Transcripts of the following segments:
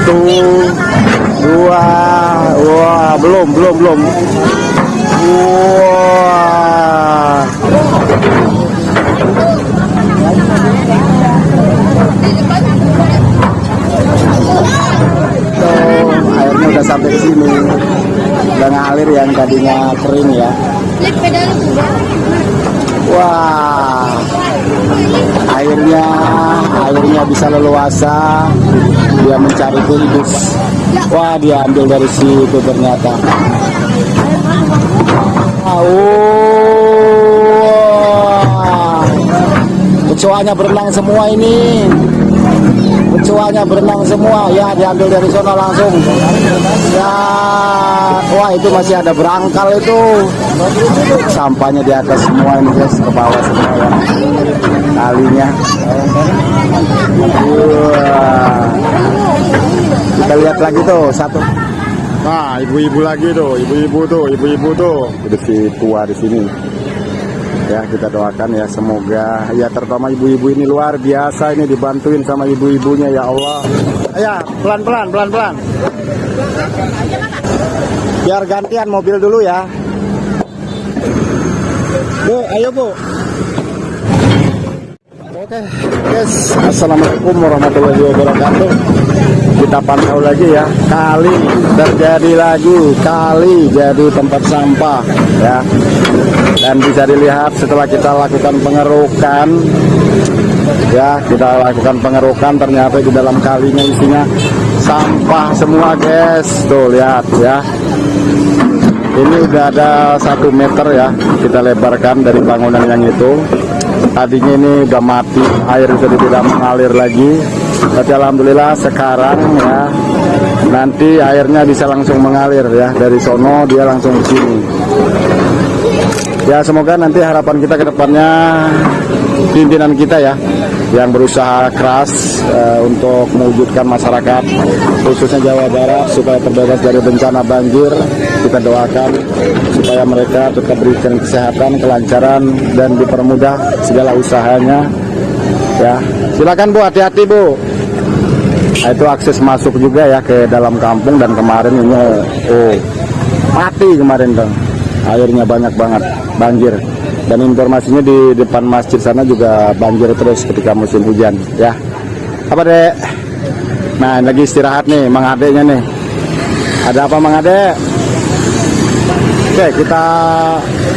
Satu, dua, wah belum. Wah. Tuh, airnya udah sampai ke sini. Udah ngalir yang tadinya kering ya. Wah. Airnya bisa leluasa. Dia mencari kubus. Wah, dia ambil dari situ ternyata. Kecoanya berenang semua ini. Kecoanya berenang semua. Ya, diambil dari sana langsung. Ya, wah itu masih ada berangkal itu. Sampahnya di atas semua ini guys, ke bawah semua ya. Kalinya. Kita lihat lagi tuh satu. Nah, ibu-ibu lagi tuh, ibu-ibu tuh. Udah si tua di sini. Ya, kita doakan ya, semoga ya terutama ibu-ibu ini luar biasa ini dibantuin sama ibu-ibunya ya Allah. Ya, pelan-pelan. Biar gantian mobil dulu ya. Bu, ayo Bu. Oke, guys, assalamualaikum warahmatullahi wabarakatuh. Kita pantau lagi ya, kali terjadi lagi, kali jadi tempat sampah ya. Dan bisa dilihat setelah kita lakukan pengerukan ya, ternyata di dalam kalinya isinya sampah semua guys. Tuh lihat ya, ini udah ada 1 meter ya kita lebarkan dari bangunan yang itu. Tadinya ini udah mati, air sudah tidak mengalir lagi. Tapi alhamdulillah sekarang ya, nanti airnya bisa langsung mengalir ya, dari sono dia langsung ke sini. Ya, semoga nanti harapan kita ke depannya pimpinan kita ya yang berusaha keras untuk mewujudkan masyarakat khususnya Jawa Barat supaya terbebas dari bencana banjir. Kita doakan supaya mereka tetap berikan kesehatan, kelancaran, dan dipermudah segala usahanya ya. Silakan Bu, hati-hati Bu. Nah, itu akses masuk juga ya ke dalam kampung. Dan kemarin ini mati kemarin dong, airnya banyak banget, banjir. Dan informasinya di depan masjid sana juga banjir terus ketika musim hujan ya. Apa Dek? Nah, lagi istirahat nih Mang Adeknya nih. Ada apa Mang Adek? Oke, kita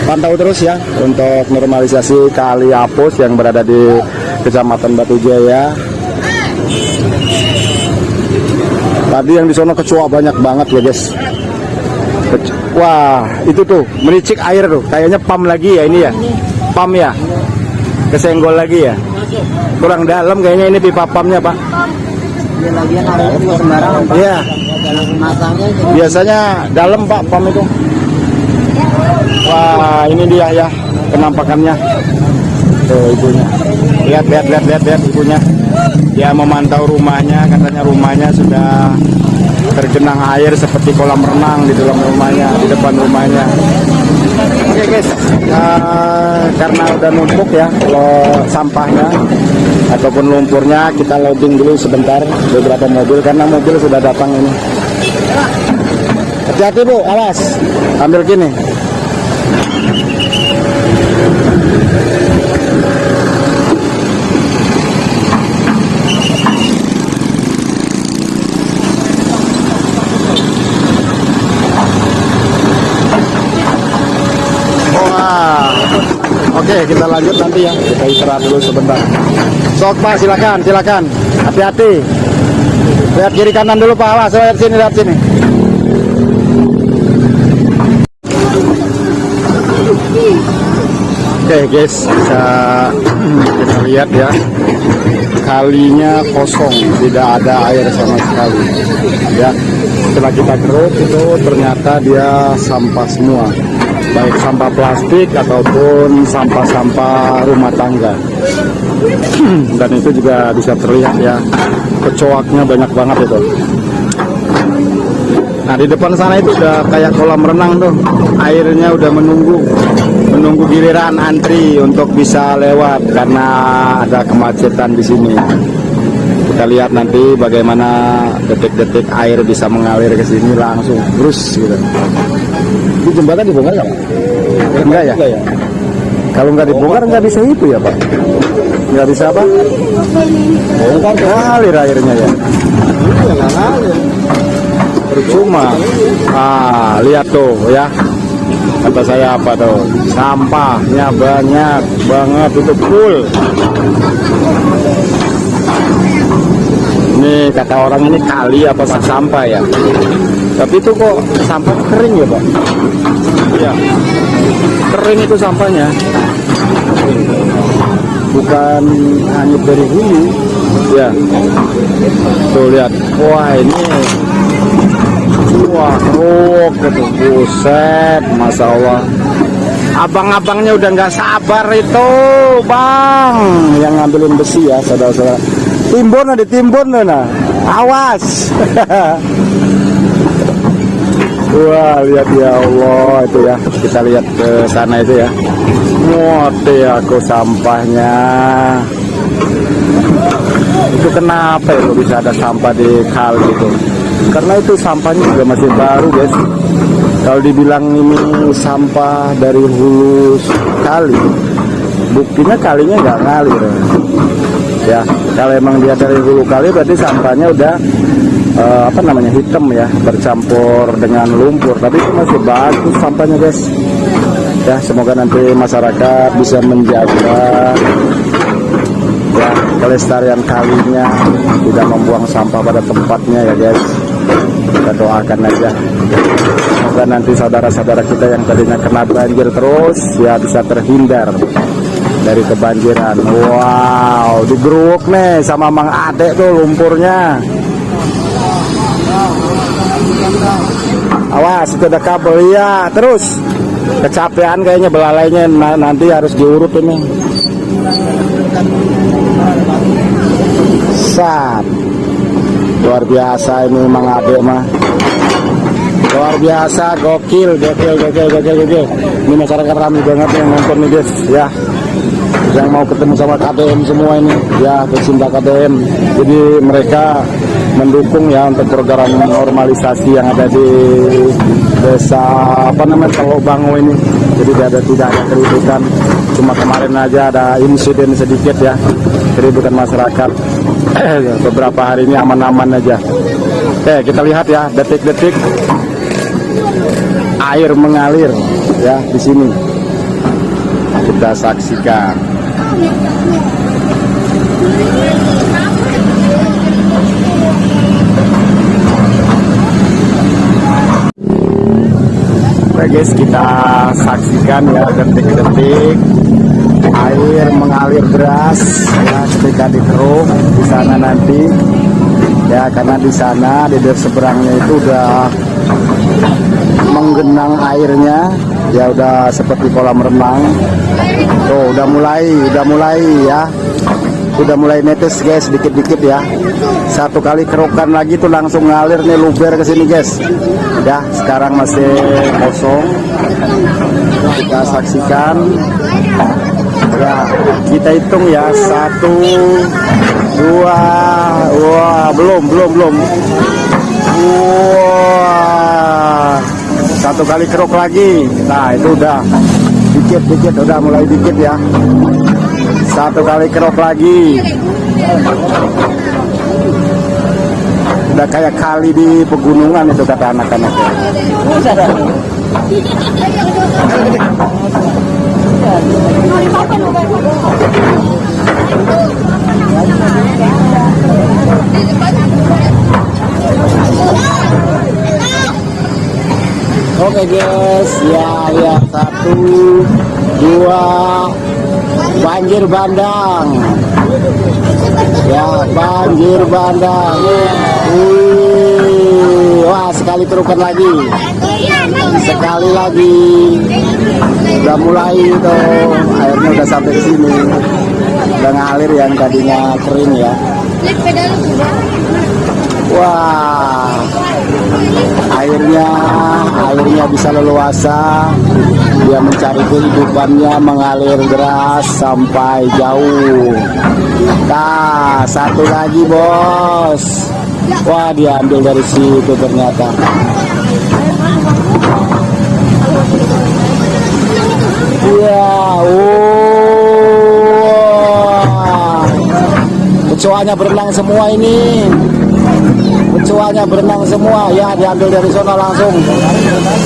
pantau terus ya untuk normalisasi Kali Apus yang berada di Kecamatan Batu Jaya. Tadi yang di sono kecoa banyak banget ya guys. Wah, itu tuh mericik air tuh, kayaknya pam lagi ya ini ya. Pam ya. Kesenggol lagi ya. Kurang dalam kayaknya ini pipa pamnya, Pak. Dia lagian airnya juga sembarangan, Pak. Iya. Biasanya dalam, Pak, pam itu. Wah, ini dia ya penampakannya. Tuh ibunya. Lihat ibunya. Dia memantau rumahnya, katanya rumahnya sudah tergenang air seperti kolam renang di dalam rumahnya, di depan rumahnya. Oke guys, karena udah numpuk ya kalau sampahnya ataupun lumpurnya, kita loading dulu sebentar beberapa mobil karena mobil sudah datang ini. Hati-hati Bu, awas, ambil gini. Oke, kita lanjut nanti ya. Kita istirahat dulu sebentar. Sok Pak, silakan. Hati-hati. Lihat kiri kanan dulu Pak. Awas, lihat sini. Oke guys, bisa kita lihat ya. Kalinya kosong, tidak ada air sama sekali. Ya, setelah kita keruk itu ternyata dia sampah semua. Baik sampah plastik ataupun sampah-sampah rumah tangga. Dan itu juga bisa terlihat ya, kecoaknya banyak banget itu. Nah, di depan sana itu udah kayak kolam renang tuh, airnya udah menunggu giliran antri untuk bisa lewat karena ada kemacetan di sini. Kita lihat nanti bagaimana detik-detik air bisa mengalir ke sini langsung terus gitu. Di jembatan dibongkar nggak, Pak? Enggak ya? Kalau nggak dibongkar nggak bisa itu ya, Pak? Nggak bisa apa? Bongkar ngalir airnya ya. Percuma. Lihat tuh ya. Kata saya apa tuh? Sampahnya banyak banget, itu full. Ini kata orang ini kali apa sampah ya. Tapi itu kok sampah kering ya, Pak? Iya. Kering itu sampahnya. Bukan hanyut dari hulu. Ya. Tuh lihat. Wah, ini keruk gitu. Buset, Masya Allah. Abang-abangnya udah nggak sabar itu, Bang. Yang ngambilin besi ya, saudara-saudara. Timbun ada timbun nah. Awas. Wah, lihat ya Allah itu ya. Kita lihat ke sana itu ya. Ngote aku sampahnya. Itu kenapa ya bisa ada sampah di kali itu? Karena itu sampahnya juga masih baru, guys. Kalau dibilang ini sampah dari hulu kali, buktinya kalinya nggak ngalir. Ya, kalau emang dia dari hulu kali berarti sampahnya udah hitam ya, bercampur dengan lumpur. Tapi itu masih bagus sampahnya, guys. Ya, semoga nanti masyarakat bisa menjaga ya kelestarian kalinya, tidak membuang sampah pada tempatnya ya, guys. Kita doakan aja semoga nanti saudara-saudara kita yang tadinya kena banjir terus ya bisa terhindar dari kebanjiran. Wow, digeruk nih sama Mang Ade tuh lumpurnya. Awas, itu ada kabel ya. Terus kecapean kayaknya belalainya, nanti harus diurut ini. Sat. Luar biasa ini Mang Ade mah. Luar biasa, gokil. Ini masyarakat ramai banget yang nonton nih, guys ya. Yang mau ketemu sama KDM semua ini ya, pecinta KDM. Jadi mereka mendukung ya untuk program normalisasi yang ada di desa Teluk Bango ini. Jadi tidak ada keributan. Cuma kemarin aja ada insiden sedikit ya, keributan masyarakat. Beberapa hari ini aman-aman aja. Oke, kita lihat ya detik-detik air mengalir ya di sini. Kita saksikan. Oke guys, kita saksikan ya detik-detik air mengalir deras ya ketika dikeruk di sana nanti ya, karena di sana di seberangnya itu udah menggenang airnya ya, udah seperti kolam renang. Tuh udah mulai ya, udah mulai netes guys, dikit-dikit ya. Satu kali kerukan lagi tuh langsung ngalir nih, luber ke sini guys. Ya, sekarang masih kosong. Kita saksikan. Ya, kita hitung ya, 1, 2, wah belum. Wah, satu kali keruk lagi. Nah itu udah dikit, udah mulai dikit ya. Satu kali keruk lagi. Udah kayak kali di pegunungan itu kata anak-anak ya. Oke guys, ya lihat 1, 2, banjir bandang. Ya, banjir bandang. Wah, sekali kerukan lagi. Sekali lagi. Udah mulai tuh, airnya udah sampai ke sini. Udah ngalir yang tadinya kering ya. Wah, airnya airnya bisa leluasa, dia mencari kehidupannya mengalir deras sampai jauh. Nah, satu lagi bos. Wah, dia ambil dari situ ternyata. Iya, kecoanya berenang semua ini. Kecoanya berenang semua, ya diambil dari sana langsung.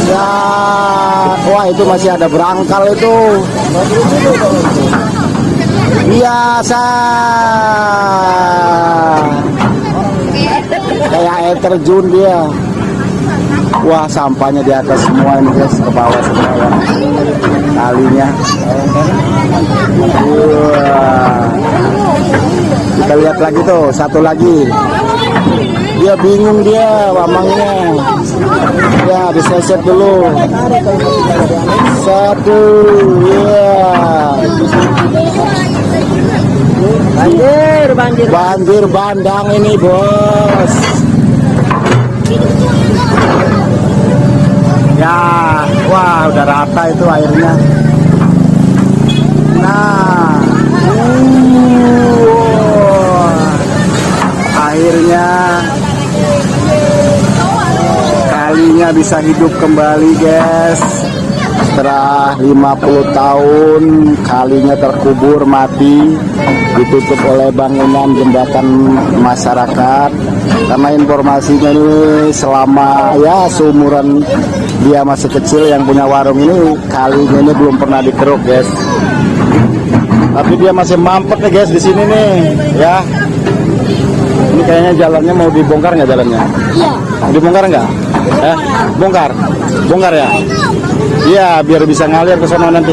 Ya, wah itu masih ada berangkal itu. Biasa. Kayak air terjun dia. Wah, sampahnya di atas semua ini guys, ke bawah semua ya. Kalinya. Wah. Kita lihat lagi tuh, satu lagi. Dia bingung dia, wamangnya. Ya, diseset dulu. Satu, ya. Banjir bandang ini bos. Ya, wah udah rata itu airnya. Nah, akhirnya kalinya bisa hidup kembali guys. Setelah 50 tahun kalinya terkubur mati, ditutup oleh bangunan jembatan masyarakat. Karena informasinya ini selama ya seumuran dia masih kecil yang punya warung ini, kalinya ini belum pernah dikeruk guys. Tapi dia masih mampet nih guys di sini nih ya. Ini kayaknya jalannya mau dibongkar nggak jalannya? Iya. Dibongkar nggak? Bongkar ya? Iya, biar bisa ngalir ke sana nanti.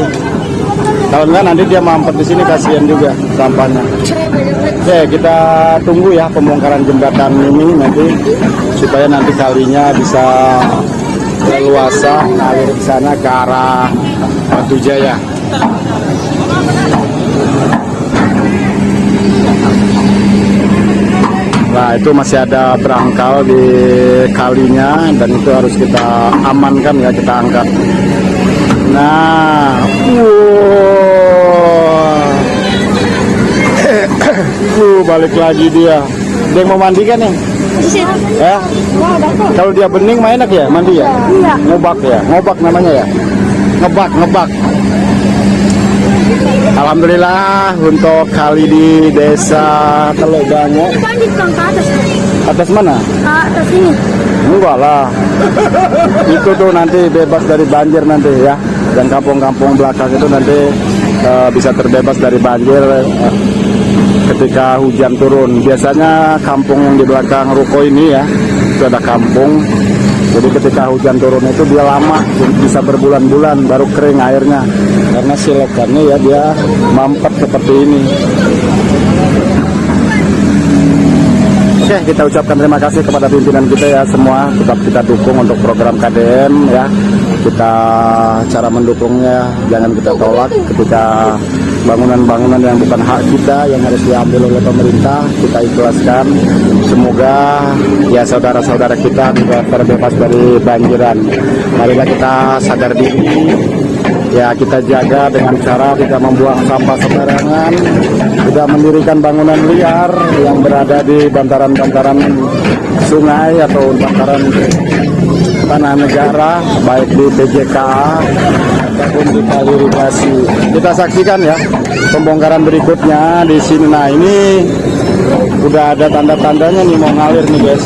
Kalau enggak nanti dia mampet di sini, kasihan juga sampahnya. Oke, kita tunggu ya pembongkaran jembatan ini nanti supaya nanti kalinya bisa leluasa ngalir ke sana ke arah Batu Jaya. Nah, itu masih ada berangkal di kalinya dan itu harus kita amankan ya, kita angkat. Nah, balik lagi dia. Dia mau mandi kan ya? Ya. Kalau dia bening mah enak ya mandi ya? Iya. Ngobak ya, ngobak namanya ya. Ngebak. Alhamdulillah untuk kali di desa Teluk Bango. Atas mana? Atas ini. Enggak lah. Itu tuh nanti bebas dari banjir nanti ya. Dan kampung-kampung belakang itu nanti bisa terbebas dari banjir ketika hujan turun. Biasanya kampung yang di belakang ruko ini ya, itu ada kampung. Jadi ketika hujan turun itu dia lama, bisa berbulan-bulan baru kering airnya. Karena silokannya ya dia mampet seperti ini. Oke, kita ucapkan terima kasih kepada pimpinan kita ya semua. Tetap kita dukung untuk program KDM ya. Kita cara mendukungnya jangan kita tolak ketika bangunan-bangunan yang bukan hak kita yang harus diambil oleh pemerintah, kita ikhlaskan. Semoga ya saudara-saudara kita juga terbebas dari banjiran. Marilah kita sadar diri. Ya, kita jaga dengan cara tidak membuang sampah sembarangan, tidak mendirikan bangunan liar yang berada di bantaran-bantaran sungai atau bantaran tanah negara, baik di PJKA ataupun di kali irigasi. Kita saksikan ya pembongkaran berikutnya di sini. Nah, ini udah ada tanda-tandanya nih mau ngalir nih guys.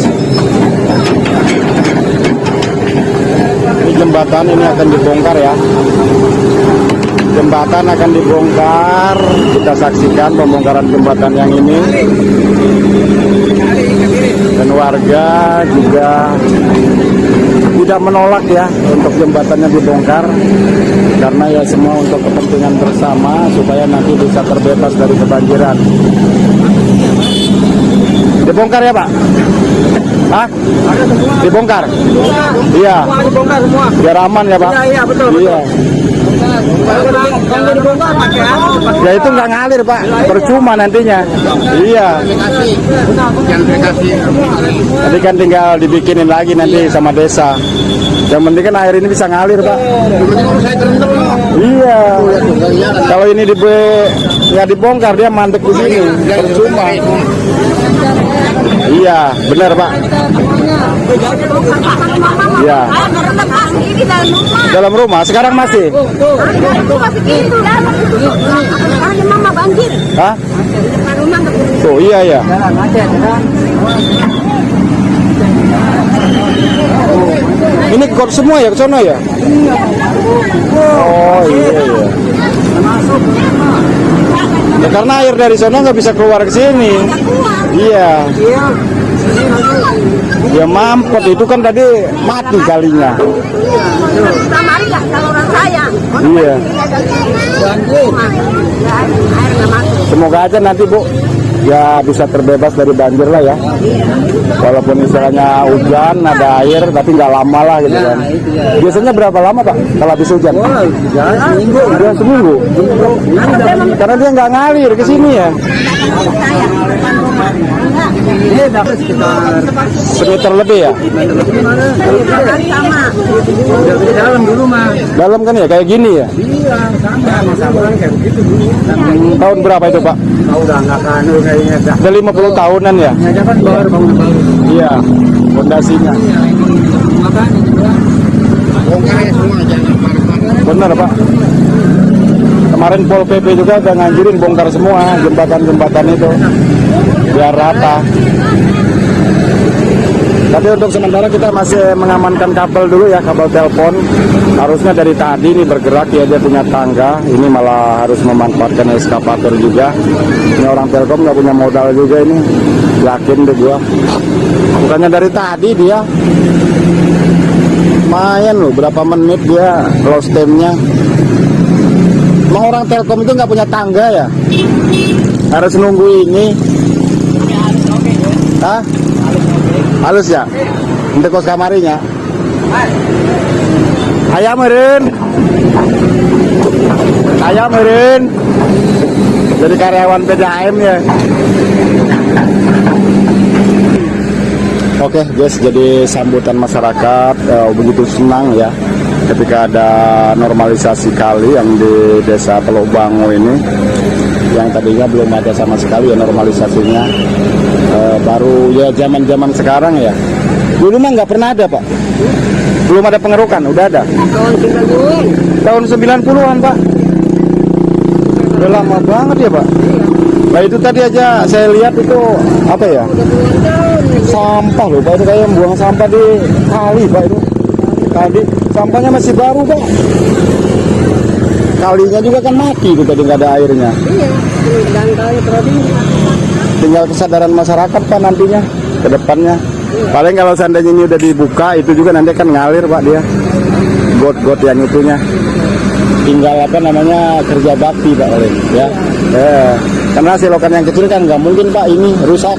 Ini jembatan ini akan dibongkar ya. Jembatan akan dibongkar. Kita saksikan pembongkaran jembatan yang ini. Dan warga juga tidak menolak ya untuk jembatannya dibongkar. Karena ya semua untuk kepentingan bersama supaya nanti bisa terbebas dari kebanjiran. Dibongkar ya Pak? Hah? Dibongkar? Iya. Dibongkar semua. Biar aman ya Pak? Iya, betul. Iya. Ya itu nggak ngalir Pak, percuma nantinya. Iya. Nanti kan tinggal dibikinin lagi nanti sama desa. Yang penting kan air ini bisa ngalir, Pak. Iya. Kalau ini nggak dibongkar dia mandek di sini. Percuma. Iya, benar, Pak. Iya. Dalam rumah sekarang masih. Hah? Oh iya ya. Ini kok semua ya ke sono ya? Oh iya ya. Ya karena air dari sono nggak bisa keluar ke sini. Iya. Ya mampet itu kan tadi mati kalinya. Iya. Semoga aja nanti Bu ya bisa terbebas dari banjir lah ya. Walaupun misalnya hujan ada air tapi nggak lama lah gitu kan. Biasanya berapa lama Pak kalau habis hujan? Seminggu. Karena dia nggak ngalir ke sini ya. Sekitar lebih ya. Dalam kan ya kayak gini ya. Tahun berapa itu Pak? Udah 50 tahunan ya. Iya, fondasinya. Benar Pak. Kemarin Pol PP juga udah nganjurin bongkar semua jembatan-jembatan itu biar rata. Tapi untuk sementara kita masih mengamankan kabel dulu ya, kabel telepon. Harusnya dari tadi ini bergerak ya, dia punya tangga. Ini malah harus memanfaatkan eskavator juga. Ini orang Telkom nggak punya modal juga ini. Yakin deh gua. Bukannya dari tadi dia. Lumayan loh, berapa menit dia lost time-nya. Emang orang Telkom itu nggak punya tangga ya? Harus nunggu ini. Hah? Halus ya? Untuk kos kamarinya. Ayam meren. Ayam meren. Jadi karyawan PDAM ya. Oke guys, jadi sambutan masyarakat begitu senang ya ketika ada normalisasi kali yang di desa Teluk Bango ini, yang tadinya belum ada sama sekali ya normalisasinya. Baru ya zaman sekarang ya. Dulu mah nggak pernah ada Pak. Belum ada pengerukan, udah ada. Tahun 90-an Pak. Udah lama banget ya Pak. Nah itu tadi aja saya lihat itu apa ya? Sampah loh Pak, itu kayak buang sampah di kali Pak itu. Tadi sampahnya masih baru Pak. Kalinya juga kan mati itu tadi nggak ada airnya. Iya, dan kali tinggal kesadaran masyarakat Pak nantinya ke depannya. Paling kalau seandainya ini udah dibuka itu juga nanti akan ngalir Pak dia. Got-got yang itunya. Tinggal apa namanya kerja bakti Pak paling ya. Karena selokan yang kecil kan nggak mungkin Pak ini rusak.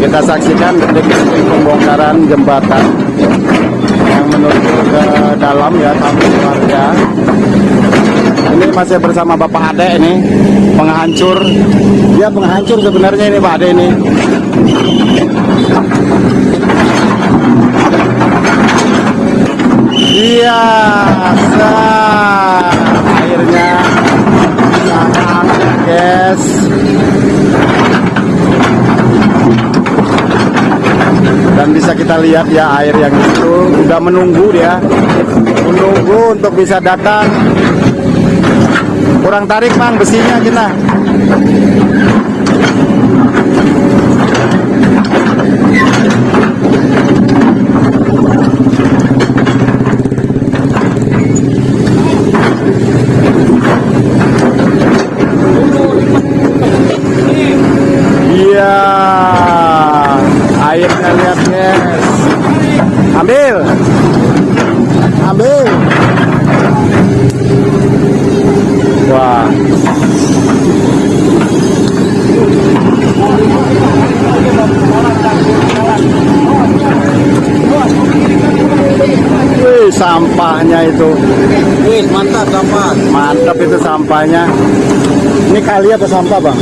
Kita saksikan detik pembongkaran jembatan yang menuju ke dalam ya, kampung warga. Ini masih bersama Bapak Ade ini, penghancur. Dia penghancur sebenarnya ini Pak Ade ini. Iya, airnya sangat guys. Dan bisa kita lihat ya air yang itu udah menunggu dia, menunggu untuk bisa datang. Kurang tarik Mang besinya kita. Iya, airnya lihat guys. Ambil. Wah. sampahnya itu. Wih, mantap sampah. Mantap itu sampahnya. Ini kali apa sampah, Bang?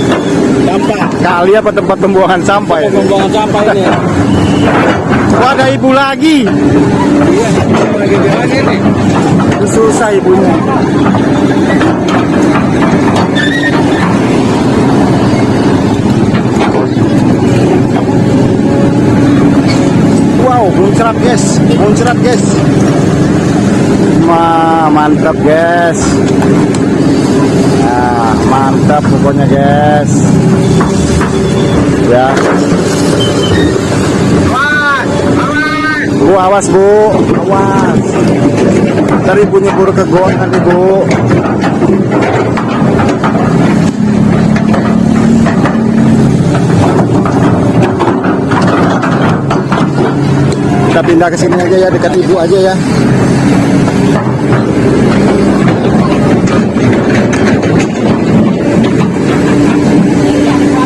Sampah. Kali apa tempat pembuangan sampah ya? Pembuangan sampah ini. Wah, ada ibu lagi. Iya, lagi jalan ini. Itu susah ibunya. Wow, muncrat guys, muncrat guys. Mantap guys. Nah, mantap pokoknya guys. Ya. Bu, awas bu, awas. Tadi bunyi buru ke gon nanti bu. Kita pindah ke sini aja ya, dekat ibu aja ya.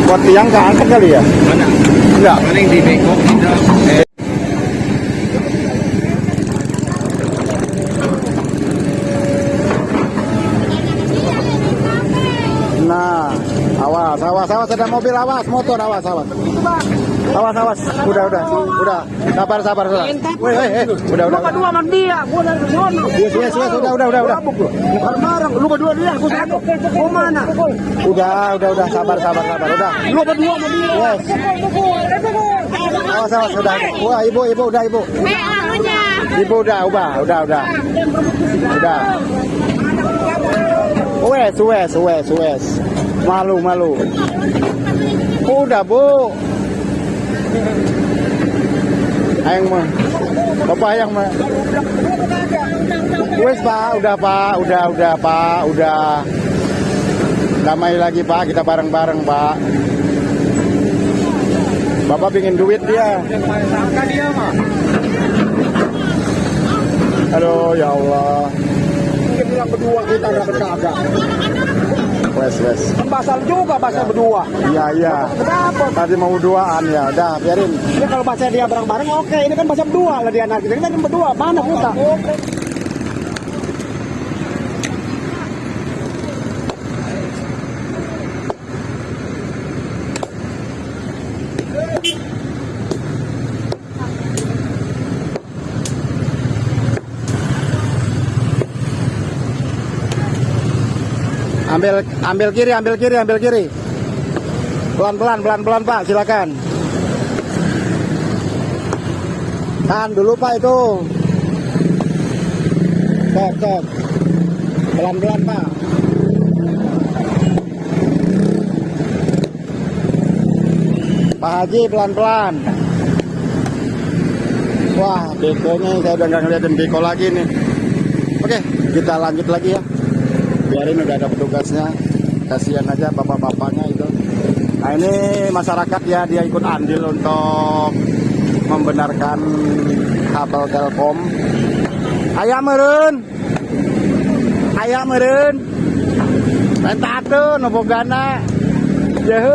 Buat tiang keangkat kali ya? Mana? Enggak. Mana yang di bengkok? Nah, awas, awas, awas, ada mobil, awas, motor, awas, awas. Awas, awas, udah. Sabar, sabar, sabar. Udah. Dua sama dia, gua dari sono. Yes, udah. Bareng, lu berdua dia, aku satu. Gua mana? Udah, sabar, udah. Lu berdua sama dia. Yes. Awas, udah. Wah, ibu, udah, ibu. Ibu udah. Wes. Malu. Udah, Bu. Ayang mah. Bapak ayang mah. Wes, Pak, udah, Pak, udah. Damai lagi, Pak, kita bareng-bareng, Pak. Bapak pingin duit dia. Dia mah. Aduh, ya Allah. Dia bilang berdua kita enggak berkagak. Wes. Basal juga bahasa berdua. Iya. Kenapa? Tadi mau duaan ya, udah biarin. Ini kalau bahasa dia bareng-bareng oke, ini kan bahasa berdua lah dia anak kita kan berdua, mana kita? Ambil kiri. Pelan-pelan, Pak, silakan. Tahan dulu, Pak, itu. Stop. Pelan-pelan, Pak. Pak Haji, pelan-pelan. Wah, bekonya saya udah nggak ngeliatin beko lagi nih. Oke, kita lanjut lagi ya. Biarin udah ada petugasnya, kasihan aja bapak-bapaknya itu. Nah, ini masyarakat ya, dia ikut andil untuk membenarkan kabel Telkom. Ayam meren, pentatun, nobogana, ya.